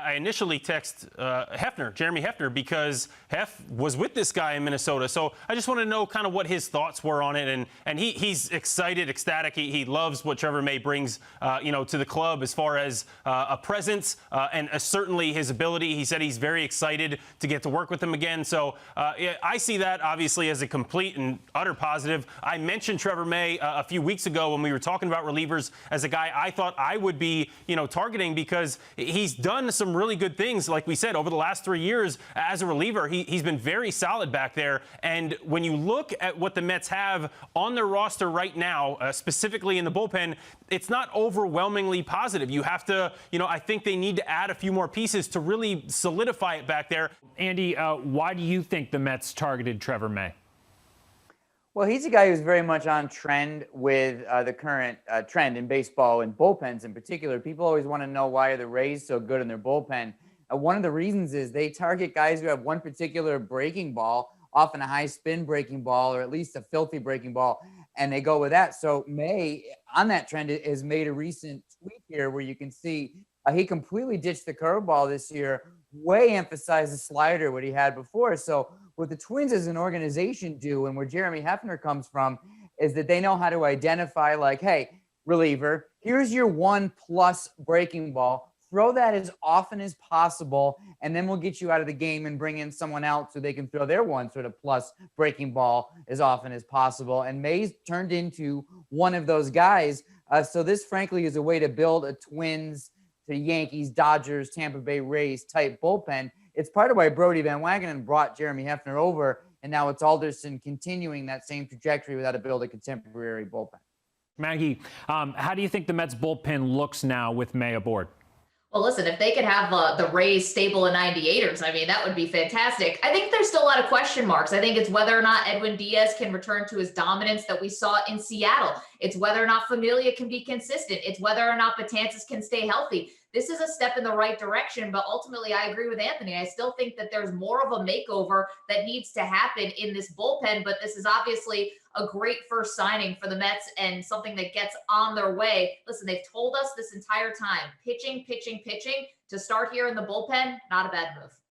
I initially text Jeremy Hefner, because Hef was with this guy in Minnesota. So I just want to know kind of what his thoughts were on it. And he's excited, ecstatic. He loves what Trevor May brings, to the club as far as a presence and certainly his ability. He said he's very excited to get to work with him again. So I see that obviously as a complete and utter positive. I mentioned Trevor May a few weeks ago when we were talking about relievers as a guy I thought I would be, targeting, because he's done some really good things, like we said, over the last 3 years as a reliever. He's been very solid back there. And when you look at what the Mets have on their roster right now, specifically in the bullpen, it's not overwhelmingly positive. You have to, I think they need to add a few more pieces to really solidify it back there. Andy, why do you think the Mets targeted Trevor May? Well, he's a guy who's very much on trend with the current trend in baseball and bullpens in particular. People always want to know, why are the Rays so good in their bullpen? One of the reasons is they target guys who have one particular breaking ball, often a high spin breaking ball, or at least a filthy breaking ball, and they go with that. So May, on that trend, has made a recent tweet here where you can see he completely ditched the curveball this year, way emphasized the slider, what he had before. So what the Twins as an organization do, and where Jeremy Hefner comes from, is that they know how to identify, like, hey, reliever, here's your 1+ breaking ball. Throw that as often as possible, and then we'll get you out of the game and bring in someone else so they can throw their one sort of plus breaking ball as often as possible. And May's turned into one of those guys. So this, frankly, is a way to build a Twins to Yankees, Dodgers, Tampa Bay Rays type bullpen. It's part of why Brodie Van Wagenen brought Jeremy Hefner over, and now it's Alderson continuing that same trajectory without to build a contemporary bullpen. Maggie, how do you think the Mets bullpen looks now with May aboard? Well, listen, if they could have the Rays stable of 98ers, I mean, that would be fantastic. I think there's still a lot of question marks. I think it's whether or not Edwin Diaz can return to his dominance that we saw in Seattle. It's whether or not Familia can be consistent. It's whether or not Betances can stay healthy. This is a step in the right direction, but ultimately I agree with Anthony. I still think that there's more of a makeover that needs to happen in this bullpen, but this is obviously a great first signing for the Mets and something that gets on their way. Listen, they've told us this entire time, pitching, pitching, pitching. To start here in the bullpen, not a bad move.